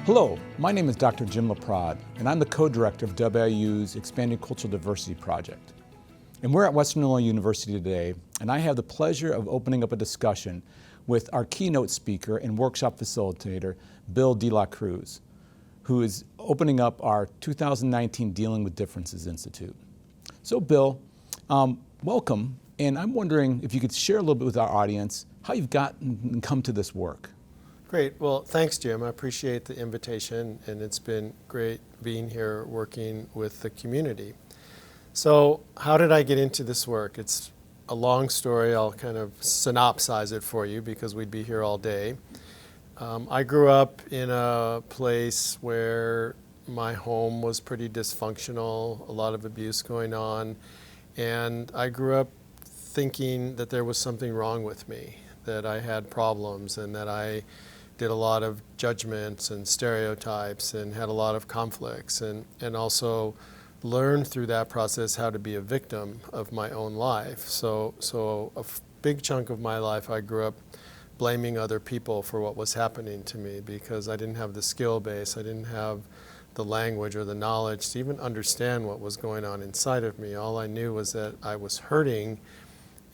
Hello, my name is Dr. Jim Prad, and I'm the co-director of WIU's Expanding Cultural Diversity Project. And we're at Western Illinois University today, and I have the pleasure of opening up a discussion with our keynote speaker and workshop facilitator, Bill De La Cruz, who is opening up our 2019 Dealing with Differences Institute. So Bill, welcome, and I'm wondering if you could share a little bit with our audience how you've gotten and come to this work. Great. Well, thanks, Jim. I appreciate the invitation, and it's been great being here working with the community. So how did I get into this work? It's a long story. I'll kind of synopsize it for you because we'd be here all day. I grew up in a place where my home was pretty dysfunctional, a lot of abuse going on, and I grew up thinking that there was something wrong with me, that I had problems, and that I did a lot of judgments and stereotypes and had a lot of conflicts, and also learned through that process how to be a victim of my own life. So a big chunk of my life I grew up blaming other people for what was happening to me because I didn't have the skill base, I didn't have the language or the knowledge to even understand what was going on inside of me. All I knew was that I was hurting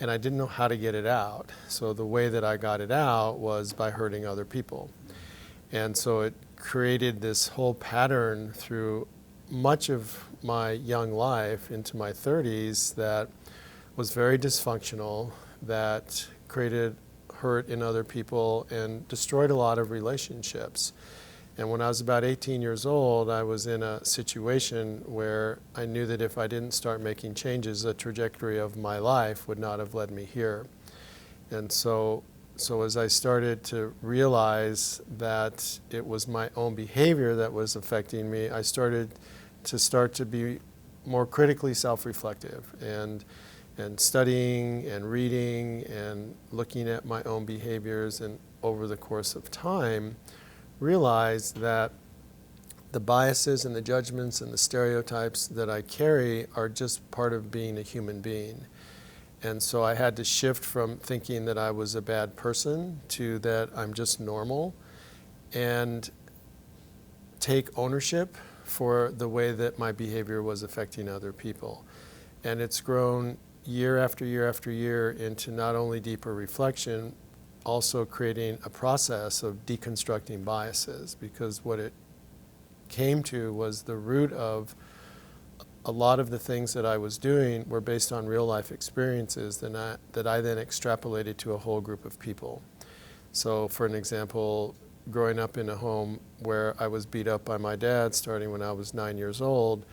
and I didn't know how to get it out. So the way that I got it out was by hurting other people. And so it created this whole pattern through much of my young life into my 30s that was very dysfunctional, that created hurt in other people and destroyed a lot of relationships. And when I was about 18 years old, I was in a situation where I knew that if I didn't start making changes, the trajectory of my life would not have led me here. And so as I started to realize that it was my own behavior that was affecting me, I started to be more critically self-reflective and studying and reading and looking at my own behaviors, and over the course of time, realize that the biases and the judgments and the stereotypes that I carry are just part of being a human being. And so I had to shift from thinking that I was a bad person to that I'm just normal, and take ownership for the way that my behavior was affecting other people. And it's grown year after year after year into not only deeper reflection, also creating a process of deconstructing biases, because what it came to was the root of a lot of the things that I was doing were based on real life experiences that I then extrapolated to a whole group of people. So for an example, growing up in a home where I was beat up by my dad starting when I was 9 years old,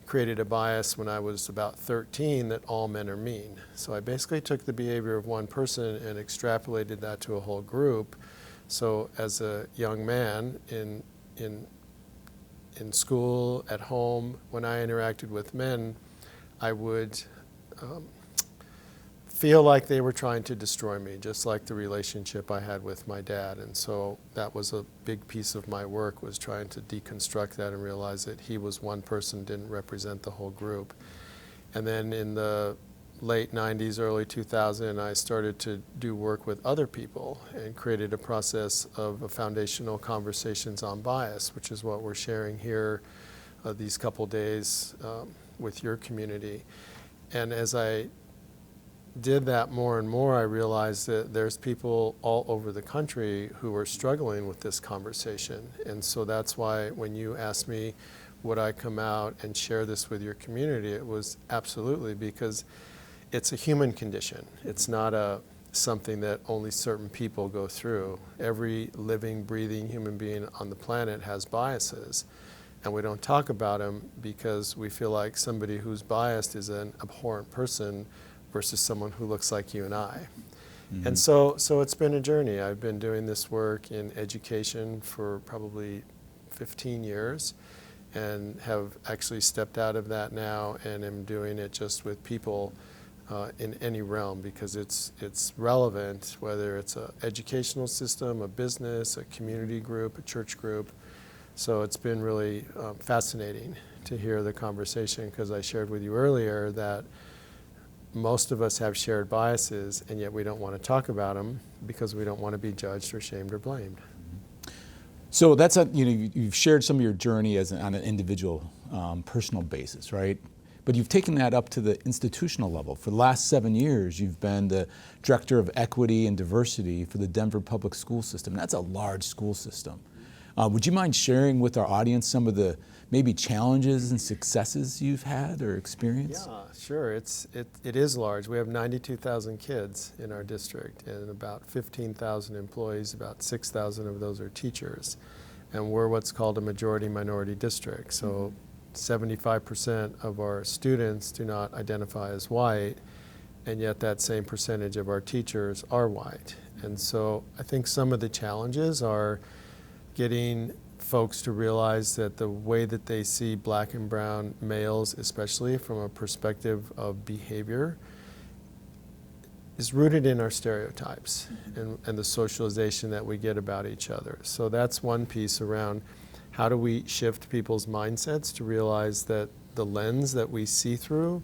created a bias when I was about 13 that all men are mean. So I basically took the behavior of one person and extrapolated that to a whole group. So as a young man in school, at home, when I interacted with men, I would feel like they were trying to destroy me, just like the relationship I had with my dad. And so that was a big piece of my work, was trying to deconstruct that and realize that he was one person, didn't represent the whole group. And then in the late 90s, early 2000, I started to do work with other people and created a process of foundational conversations on bias, which is what we're sharing here these couple days with your community. And as I did that more and more, I realized that there's people all over the country who are struggling with this conversation. And so that's why when you asked me, would I come out and share this with your community, it was absolutely, because it's a human condition. It's not something that only certain people go through. Every living, breathing human being on the planet has biases. And we don't talk about them because we feel like somebody who's biased is an abhorrent person versus someone who looks like you and I. Mm-hmm. And so it's been a journey. I've been doing this work in education for probably 15 years and have actually stepped out of that now and am doing it just with people in any realm, because it's relevant, whether it's an educational system, a business, a community group, a church group. So it's been really fascinating to hear the conversation, because I shared with you earlier that most of us have shared biases, and yet we don't want to talk about them because we don't want to be judged or shamed or blamed. So that's you've shared some of your journey on an individual, personal basis, right? But you've taken that up to the institutional level. For the last 7 years, you've been the Director of Equity and Diversity for the Denver Public School System. That's a large school system. Would you mind sharing with our audience some of the maybe challenges and successes you've had or experienced? Yeah, sure. It is large. We have 92,000 kids in our district and about 15,000 employees. About 6,000 of those are teachers. And we're what's called a majority minority district. So 75% of our students do not identify as white, and yet that same percentage of our teachers are white. And so I think some of the challenges are getting folks to realize that the way that they see black and brown males, especially from a perspective of behavior, is rooted in our stereotypes and the socialization that we get about each other. So that's one piece around how do we shift people's mindsets to realize that the lens that we see through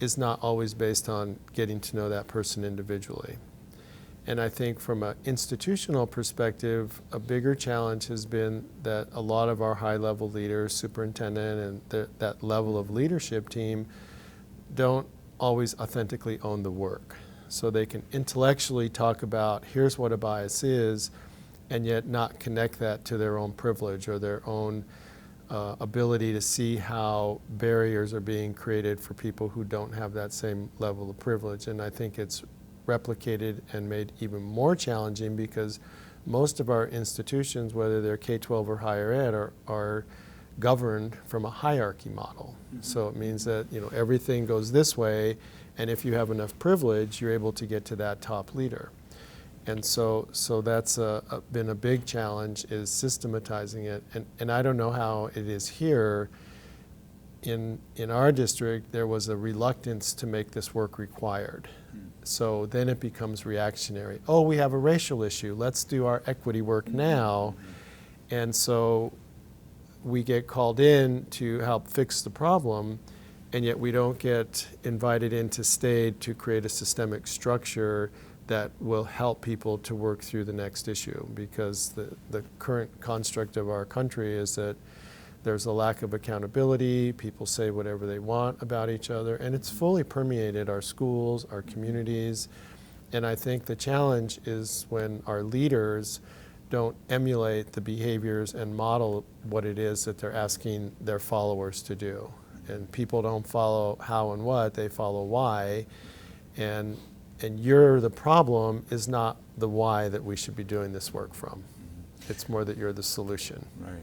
is not always based on getting to know that person individually. And I think from an institutional perspective, a bigger challenge has been that a lot of our high-level leaders, superintendent, and that level of leadership team don't always authentically own the work. So they can intellectually talk about, here's what a bias is, and yet not connect that to their own privilege or their own ability to see how barriers are being created for people who don't have that same level of privilege. And I think it's replicated and made even more challenging because most of our institutions, whether they're K-12 or higher ed, are governed from a hierarchy model. So it means that everything goes this way, and if you have enough privilege, you're able to get to that top leader. And so that's been a big challenge, is systematizing it. And I don't know how it is here. In our district, there was a reluctance to make this work required. So then it becomes reactionary. Oh, we have a racial issue. Let's do our equity work now. And so we get called in to help fix the problem, and yet we don't get invited in to stay to create a systemic structure that will help people to work through the next issue, because the current construct of our country is that there's a lack of accountability, people say whatever they want about each other, and it's fully permeated our schools, our communities. And I think the challenge is when our leaders don't emulate the behaviors and model what it is that they're asking their followers to do. And people don't follow how and what, they follow why. And you're the problem is not the why that we should be doing this work from. It's more that you're the solution. Right.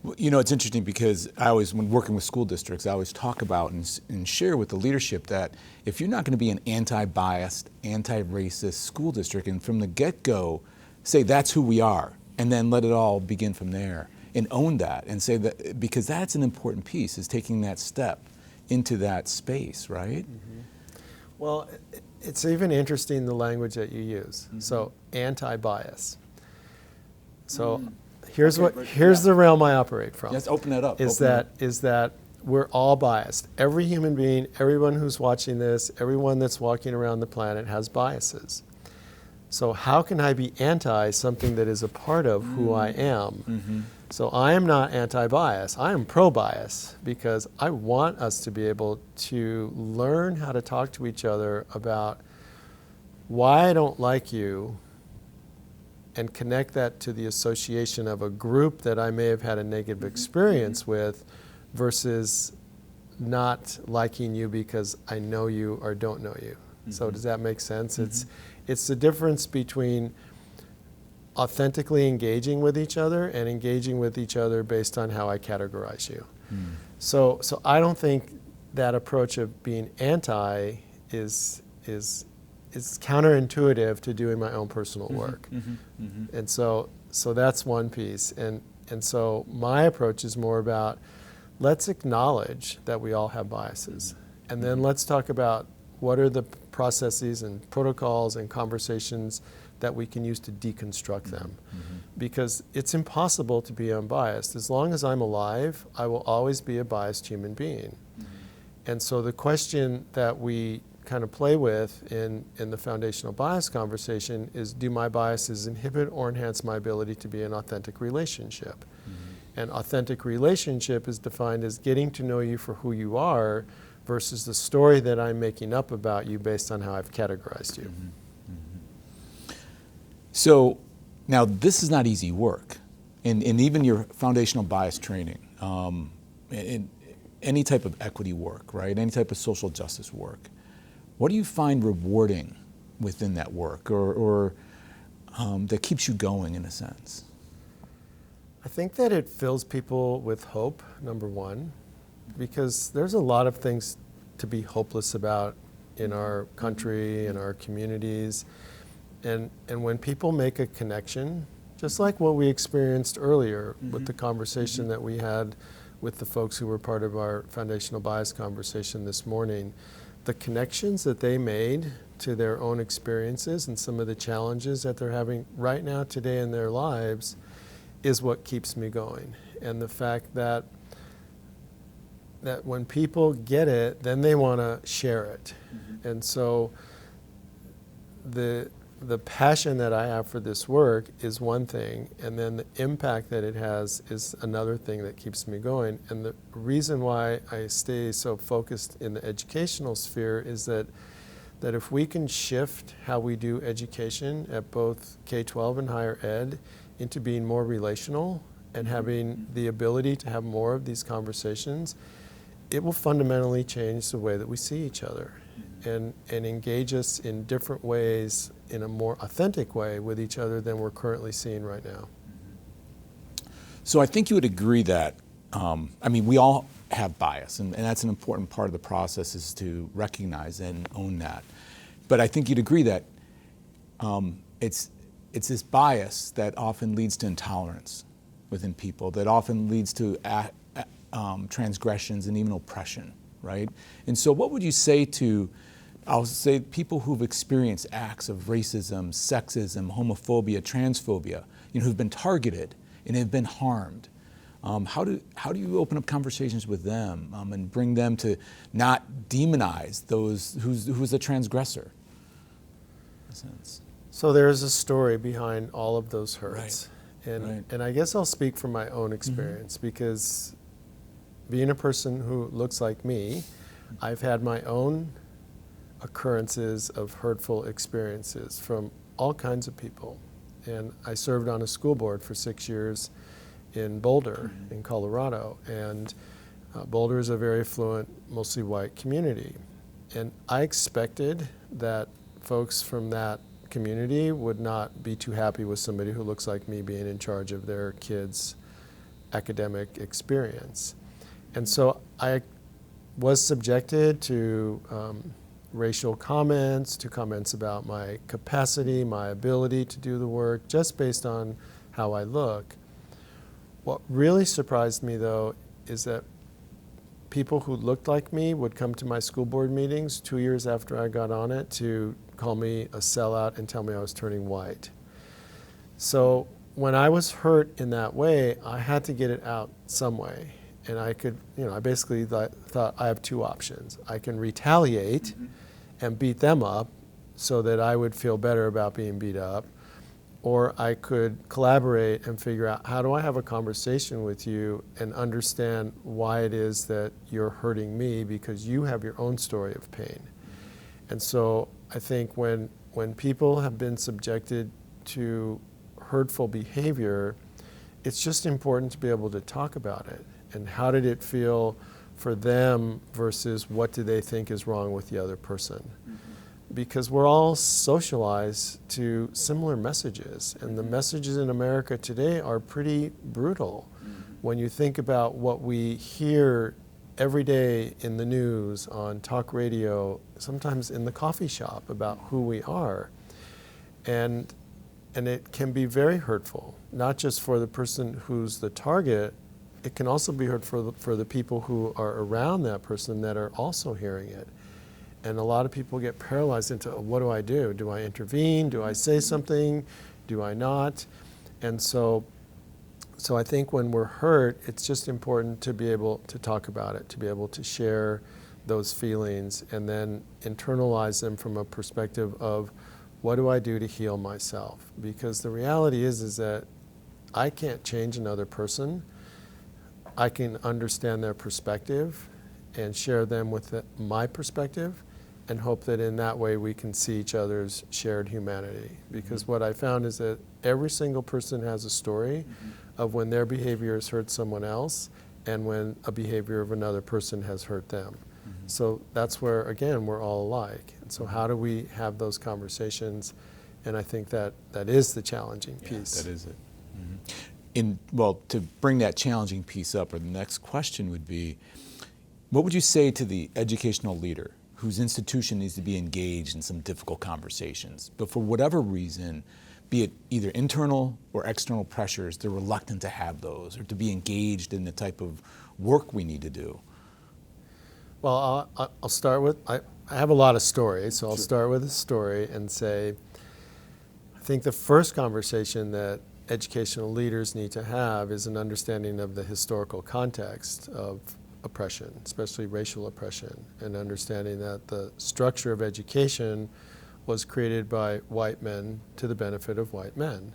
Well, it's interesting because when working with school districts, I always talk about and share with the leadership that if you're not going to be an anti-biased, anti-racist school district, and from the get-go say that's who we are, and then let it all begin from there, and own that, and say that, because that's an important piece, is taking that step into that space, right? Mm-hmm. Well, it's even interesting the language that you use. Mm-hmm. So anti-bias. So here's the realm I operate from. Let's open that up. Is that we're all biased. Every human being, everyone who's watching this, everyone that's walking around the planet has biases. So how can I be anti something that is a part of who I am? Mm-hmm. So I am not anti-bias. I am pro-bias because I want us to be able to learn how to talk to each other about why I don't like you, and connect that to the association of a group that I may have had a negative experience with versus not liking you because I know you or don't know you. So does that make sense? It's the difference between authentically engaging with each other and engaging with each other based on how I categorize you. So I don't think that approach of being anti is counterintuitive to doing my own personal work. And so that's one piece. And so my approach is more about, let's acknowledge that we all have biases. And then let's talk about what are the processes and protocols and conversations that we can use to deconstruct them. Because it's impossible to be unbiased. As long as I'm alive, I will always be a biased human being. And so the question that we kind of play with in the foundational bias conversation is, do my biases inhibit or enhance my ability to be in authentic relationship? And authentic relationship is defined as getting to know you for who you are versus the story that I'm making up about you based on how I've categorized you. So now this is not easy work. And even your foundational bias training, in any type of equity work, right? Any type of social justice work. What do you find rewarding within that work or that keeps you going in a sense? I think that it fills people with hope, number one, because there's a lot of things to be hopeless about in our country, in our communities. And when people make a connection, just like what we experienced earlier with the conversation that we had with the folks who were part of our foundational bias conversation this morning, the connections that they made to their own experiences and some of the challenges that they're having right now today in their lives is what keeps me going. And the fact that when people get it, then they want to share it. And so the passion that I have for this work is one thing, and then the impact that it has is another thing that keeps me going. And the reason why I stay so focused in the educational sphere is that if we can shift how we do education at both K-12 and higher ed into being more relational and having the ability to have more of these conversations, it will fundamentally change the way that we see each other and engage us in different ways in a more authentic way with each other than we're currently seeing right now. So I think you would agree that, we all have bias, and that's an important part of the process, is to recognize and own that. But I think you'd agree that it's this bias that often leads to intolerance within people, that often leads to transgressions and even oppression, right? And so what would you say to, I'll say, people who've experienced acts of racism, sexism, homophobia, transphobia, who've been targeted and have been harmed? How do you open up conversations with them and bring them to not demonize those who's a transgressor? In a sense. So there's a story behind all of those hurts. Right. And I guess I'll speak from my own experience because being a person who looks like me, I've had my own occurrences of hurtful experiences from all kinds of people. And I served on a school board for 6 years in Boulder, in Colorado. And Boulder is a very affluent, mostly white community. And I expected that folks from that community would not be too happy with somebody who looks like me being in charge of their kids' academic experience. And so I was subjected to racial comments, to comments about my capacity, my ability to do the work, just based on how I look. What really surprised me, though, is that people who looked like me would come to my school board meetings 2 years after I got on it to call me a sellout and tell me I was turning white. So when I was hurt in that way, I had to get it out some way. And I could, I basically thought I have two options. I can retaliate and beat them up so that I would feel better about being beat up, or I could collaborate and figure out, how do I have a conversation with you and understand why it is that you're hurting me because you have your own story of pain. And so I think when people have been subjected to hurtful behavior, it's just important to be able to talk about it. And how did it feel for them versus what do they think is wrong with the other person? Because we're all socialized to similar messages. And the messages in America today are pretty brutal. When you think about what we hear every day in the news, on talk radio, sometimes in the coffee shop about who we are. And it can be very hurtful, not just for the person who's the target. It can also be hurtful for the people who are around that person that are also hearing it. And a lot of people get paralyzed into, what do I do? Do I intervene? Do I say something? Do I not? And so I think when we're hurt, it's just important to be able to talk about it, to be able to share those feelings and then internalize them from a perspective of what do I do to heal myself? Because the reality is that I can't change another person. I can understand their perspective and share them with my perspective and hope that in that way we can see each other's shared humanity. Because what I found is that every single person has a story of when their behavior has hurt someone else and when a behavior of another person has hurt them. So that's where, again, we're all alike. And so how do we have those conversations? And I think that is the challenging piece. That is it. Well, to bring that challenging piece up, or the next question would be, what would you say to the educational leader whose institution needs to be engaged in some difficult conversations, but for whatever reason, be it either internal or external pressures, they're reluctant to have those or to be engaged in the type of work we need to do? Well, I'll start with, I have a lot of stories, so I'll start with a story and say, I think the first conversation that educational leaders need to have is an understanding of the historical context of oppression, especially racial oppression, and understanding that the structure of education was created by white men to the benefit of white men.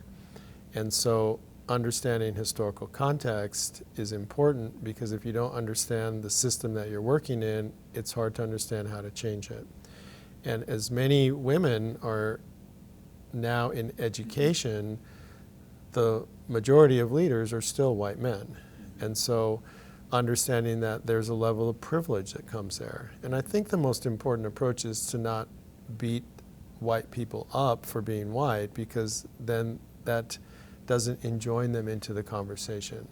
And so understanding historical context is important, because if you don't understand the system that you're working in, it's hard to understand how to change it. And as many women are now in education, the majority of leaders are still white men. And so understanding that there's a level of privilege that comes there. And I think the most important approach is to not beat white people up for being white, because then that doesn't enjoin them into the conversation.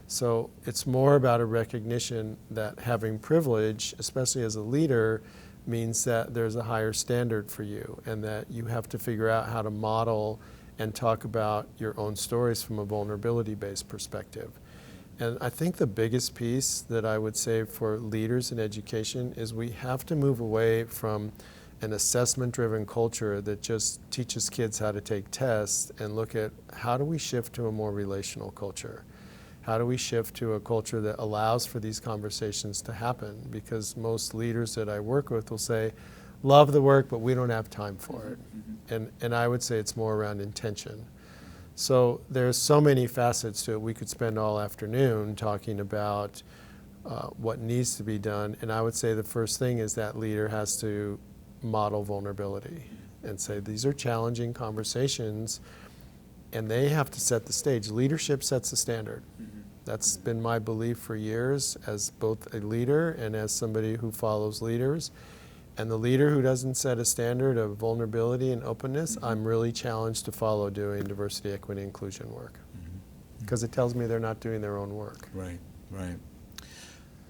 So it's more about a recognition that having privilege, especially as a leader, means that there's a higher standard for you, and that you have to figure out how to model and talk about your own stories from a vulnerability-based perspective. And I think the biggest piece that I would say for leaders in education is we have to move away from an assessment-driven culture that just teaches kids how to take tests and look at how do we shift to a more relational culture? How do we shift to a culture that allows for these conversations to happen? Because most leaders that I work with will say, love the work, but we don't have time for it. And I would say it's more around intention. So there's so many facets to it. We could spend all afternoon talking about what needs to be done. And I would say the first thing is that leader has to model vulnerability and say these are challenging conversations, and they have to set the stage. Leadership sets the standard. That's been my belief for years as both a leader and as somebody who follows leaders. And the leader who doesn't set a standard of vulnerability and openness, I'm really challenged to follow doing diversity, equity, inclusion work, because it tells me they're not doing their own work. Right, right.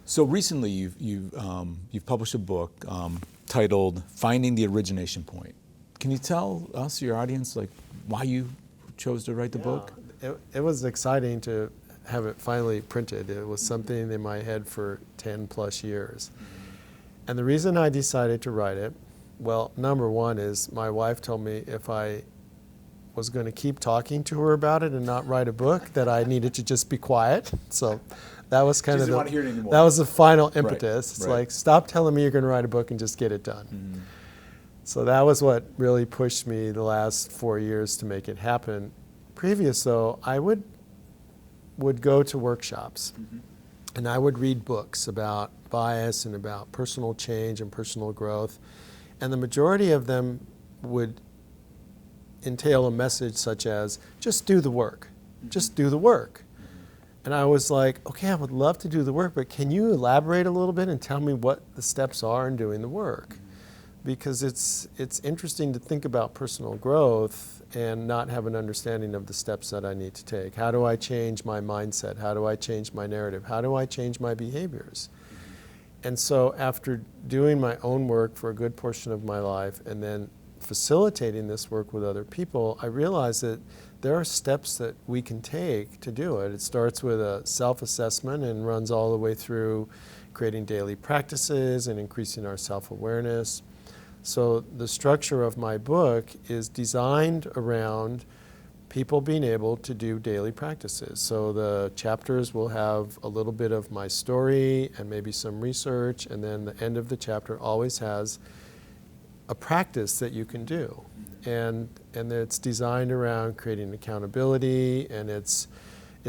So recently you've published a book titled Finding the Origination Point. Can you tell us, your audience, like why you chose to write the book? It was exciting to have it finally printed. It was something in my head for 10 plus years. And the reason I decided to write it, well, number one is my wife told me if I was going to keep talking to her about it and not write a book, that I needed to just be quiet. So that was kind of want to hear it anymore. That was the final impetus. It's right. like, stop telling me you're going to write a book and just get it done. So that was what really pushed me the last 4 years to make it happen. Previous though, I would go to workshops and I would read books about bias and about personal change and personal growth. And the majority of them would entail a message such as, just do the work, just do the work. And I was like, okay, I would love to do the work, but can you elaborate a little bit and tell me what the steps are in doing the work? Because it's interesting to think about personal growth and not have an understanding of the steps that I need to take. How do I change my mindset? How do I change my narrative? How do I change my behaviors? And so after doing my own work for a good portion of my life and then facilitating this work with other people, I realized that there are steps that we can take to do it. It starts with a self-assessment and runs all the way through creating daily practices and increasing our self-awareness. So the structure of my book is designed around people being able to do daily practices. So the chapters will have a little bit of my story and maybe some research, and then the end of the chapter always has a practice that you can do. And it's designed around creating accountability, and it's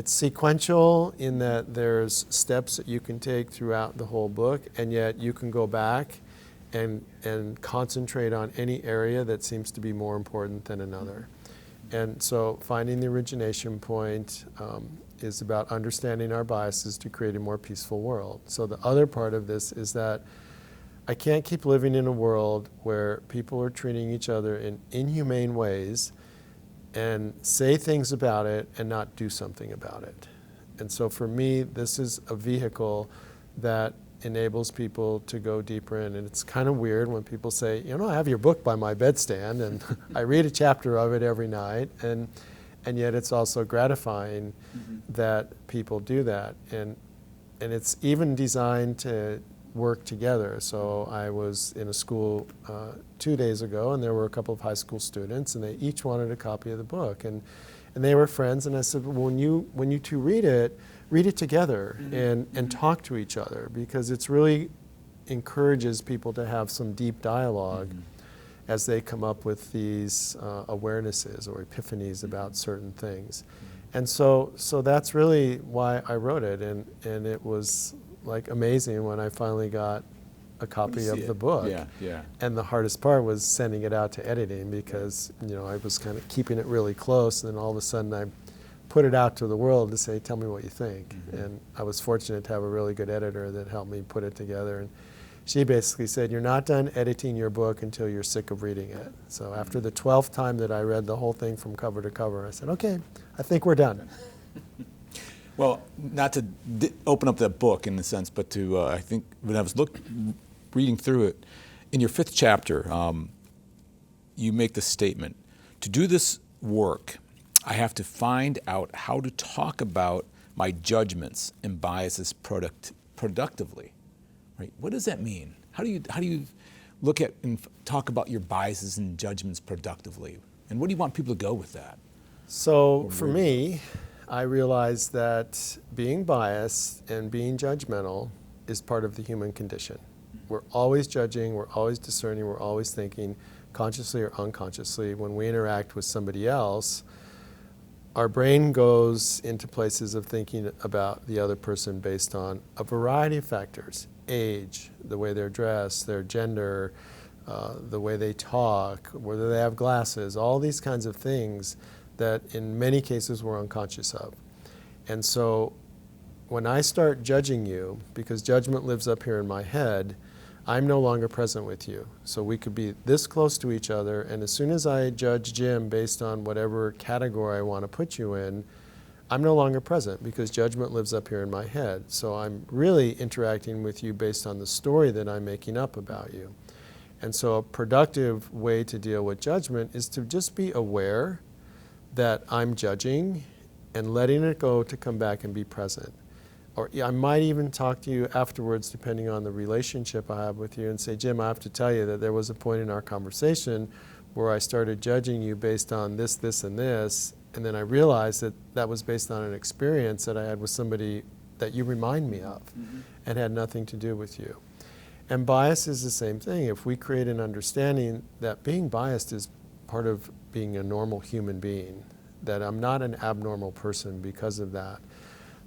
sequential in that there's steps that you can take throughout the whole book, and yet you can go back and concentrate on any area that seems to be more important than another. And so finding the origination point is about understanding our biases to create a more peaceful world. So the other part of this is that I can't keep living in a world where people are treating each other in inhumane ways and say things about it and not do something about it. And so for me, this is a vehicle that enables people to go deeper in. And it's kind of weird when people say, I have your book by my bedstand and I read a chapter of it every night. And yet it's also gratifying that people do that. And it's even designed to work together. So I was in a school 2 days ago, and there were a couple of high school students, and they each wanted a copy of the book. And they were friends, and I said, well, when you two read it together and talk to each other, because it's really encourages people to have some deep dialogue as they come up with these awarenesses or epiphanies about certain things. And so that's really why I wrote it, and it was like amazing when I finally got a copy of the book. Yeah. And the hardest part was sending it out to editing, because I was kind of keeping it really close, and then all of a sudden I put it out to the world to say, tell me what you think. And I was fortunate to have a really good editor that helped me put it together. And she basically said, you're not done editing your book until you're sick of reading it. So after the 12th time that I read the whole thing from cover to cover, I said, okay, I think we're done. Well, not to open up that book in a sense, but to, I think when I was reading through it, in your 5th chapter, you make the statement, to do this work, I have to find out how to talk about my judgments and biases productively. Right? What does that mean? How do you look at and talk about your biases and judgments productively? And what do you want people to go with that? So for me, I realized that being biased and being judgmental is part of the human condition. We're always judging, we're always discerning, we're always thinking, consciously or unconsciously. When we interact with somebody else, our brain goes into places of thinking about the other person based on a variety of factors: age, the way they're dressed, their gender, the way they talk, whether they have glasses, all these kinds of things that in many cases we're unconscious of. And so when I start judging you, because judgment lives up here in my head, I'm no longer present with you. So we could be this close to each other, and as soon as I judge Jim based on whatever category I want to put you in, I'm no longer present, because judgment lives up here in my head. So I'm really interacting with you based on the story that I'm making up about you. And so a productive way to deal with judgment is to just be aware that I'm judging and letting it go to come back and be present. Or I might even talk to you afterwards, depending on the relationship I have with you, and say, Jim, I have to tell you that there was a point in our conversation where I started judging you based on this, this, and this, and then I realized that that was based on an experience that I had with somebody that you remind me of and had nothing to do with you. And bias is the same thing. If we create an understanding that being biased is part of being a normal human being, that I'm not an abnormal person because of that,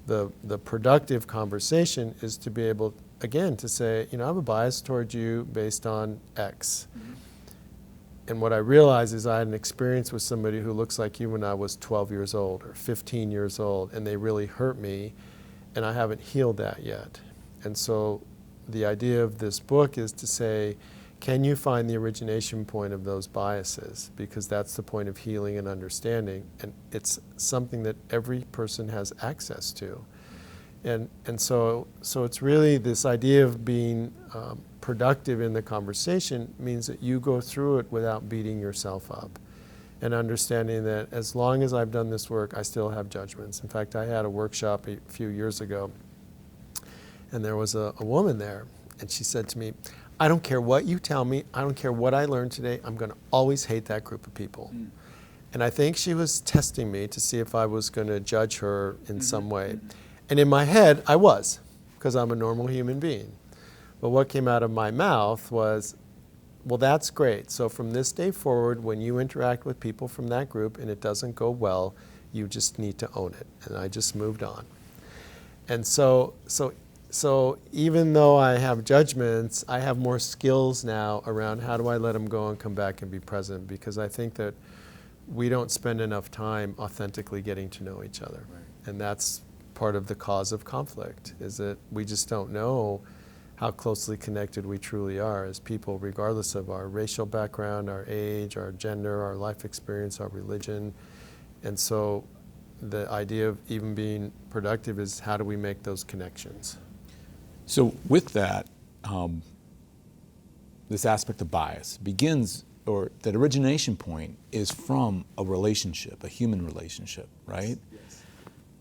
the productive conversation is to be able, again, to say, I have a bias towards you based on X. And what I realized is I had an experience with somebody who looks like you when I was 12 years old or 15 years old, and they really hurt me, and I haven't healed that yet. And so the idea of this book is to say, can you find the origination point of those biases? Because that's the point of healing and understanding. And it's something that every person has access to. And so it's really this idea of being productive in the conversation means that you go through it without beating yourself up. And understanding that as long as I've done this work, I still have judgments. In fact, I had a workshop a few years ago, and there was a woman there, and she said to me, I don't care what you tell me, I don't care what I learned today, I'm going to always hate that group of people. And I think she was testing me to see if I was going to judge her in some way. And in my head, I was, because I'm a normal human being. But what came out of my mouth was, well, that's great. So from this day forward, when you interact with people from that group and it doesn't go well, you just need to own it. And I just moved on. And so even though I have judgments, I have more skills now around how do I let them go and come back and be present, because I think that we don't spend enough time authentically getting to know each other. Right. And that's part of the cause of conflict, is that we just don't know how closely connected we truly are as people, regardless of our racial background, our age, our gender, our life experience, our religion. And so the idea of even being productive is how do we make those connections? So with that, this aspect of bias begins, or that origination point is from a relationship, a human relationship, right? Yes.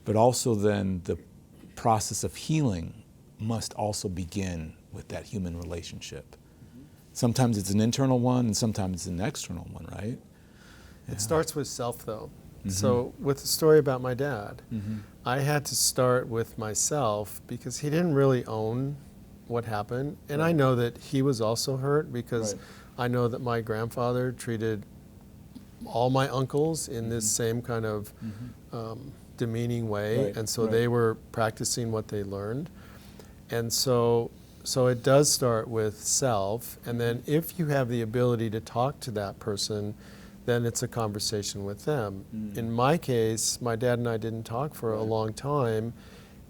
But also then the process of healing must also begin with that human relationship. Sometimes it's an internal one and sometimes it's an external one, right? It starts with self, though. So with the story about my dad, I had to start with myself because he didn't really own what happened. And I know that he was also hurt because I know that my grandfather treated all my uncles in this same kind of demeaning way. And so they were practicing what they learned. And so it does start with self. And then if you have the ability to talk to that person, then it's a conversation with them. In my case, my dad and I didn't talk for a long time,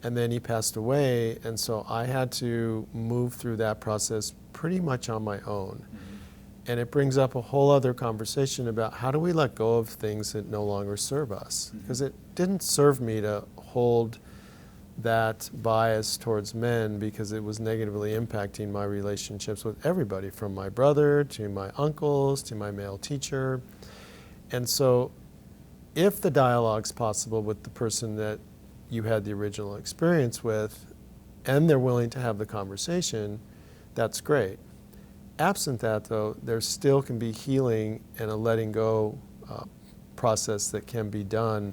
and then he passed away, and so I had to move through that process pretty much on my own. And it brings up a whole other conversation about how do we let go of things that no longer serve us? Because it didn't serve me to hold that bias towards men because it was negatively impacting my relationships with everybody, from my brother to my uncles to my male teacher. And so if the dialogue's possible with the person that you had the original experience with and they're willing to have the conversation, that's great. Absent that, though, there still can be healing and a letting go process that can be done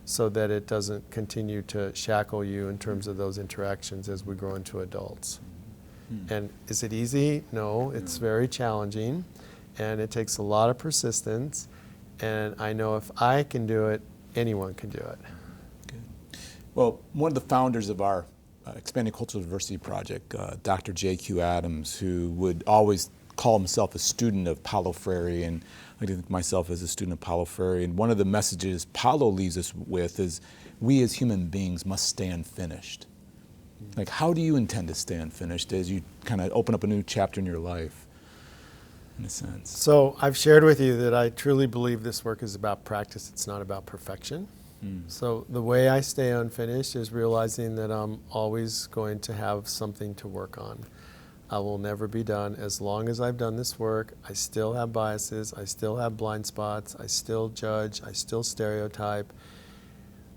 so that it doesn't continue to shackle you in terms of those interactions as we grow into adults. And is it easy? No, it's very challenging, and it takes a lot of persistence. And I know if I can do it, anyone can do it. Good. Well, one of the founders of our Expanding Cultural Diversity Project, Dr. J.Q. Adams, who would always call himself a student of Paulo Freire, and I think myself as a student of Paulo Freire, and one of the messages Paulo leaves us with is we as human beings must stay unfinished. Like, how do you intend to stay unfinished as you kind of open up a new chapter in your life, in a sense? So I've shared with you that I truly believe this work is about practice. It's not about perfection. So the way I stay unfinished is realizing that I'm always going to have something to work on. I will never be done. As long as I've done this work, I still have biases, I still have blind spots, I still judge, I still stereotype.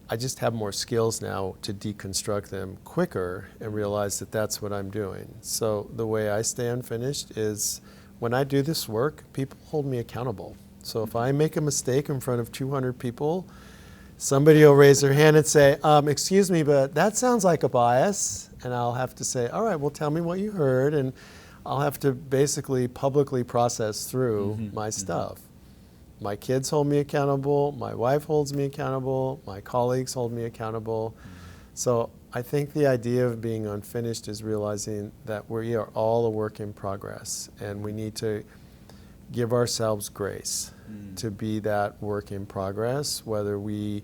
I just have more skills now to deconstruct them quicker and realize that that's what I'm doing. So the way I stay unfinished is when I do this work, people hold me accountable. So if I make a mistake in front of 200 people, somebody will raise their hand and say, excuse me, but that sounds like a bias. And I'll have to say, all right, well, tell me what you heard. And I'll have to basically publicly process through my stuff. My kids hold me accountable. My wife holds me accountable. My colleagues hold me accountable. So I think the idea of being unfinished is realizing that we are all a work in progress. And we need to give ourselves grace to be that work in progress, whether we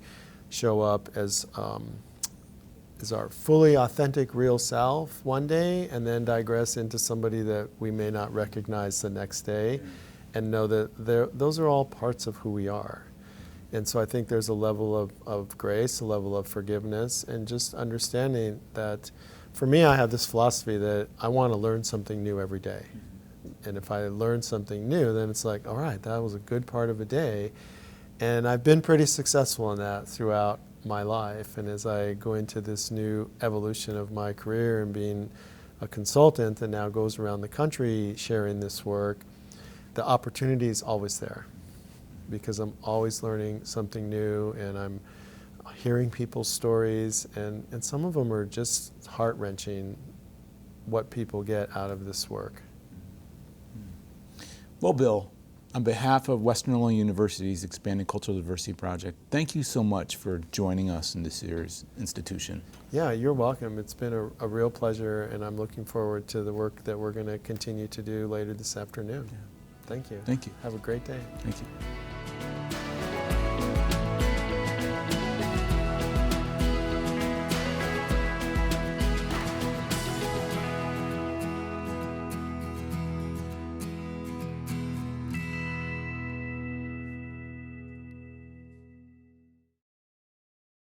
show up as our fully authentic, real self one day and then digress into somebody that we may not recognize the next day, and know that those are all parts of who we are. And so I think there's a level of grace, a level of forgiveness, and just understanding that, for me, I have this philosophy that I want to learn something new every day. And if I learn something new, then it's like, all right, that was a good part of a day. And I've been pretty successful in that throughout my life. And as I go into this new evolution of my career and being a consultant that now goes around the country sharing this work, the opportunity is always there. because I'm always learning something new, and I'm hearing people's stories, and some of them are just heart-wrenching, what people get out of this work. Well, Bill, on behalf of Western Illinois University's Expanding Cultural Diversity Project, thank you so much for joining us in this year's institution. Yeah, you're welcome. It's been a real pleasure, and I'm looking forward to the work that we're going to continue to do later this afternoon. Yeah. Thank you. Thank you. Have a great day. Thank you.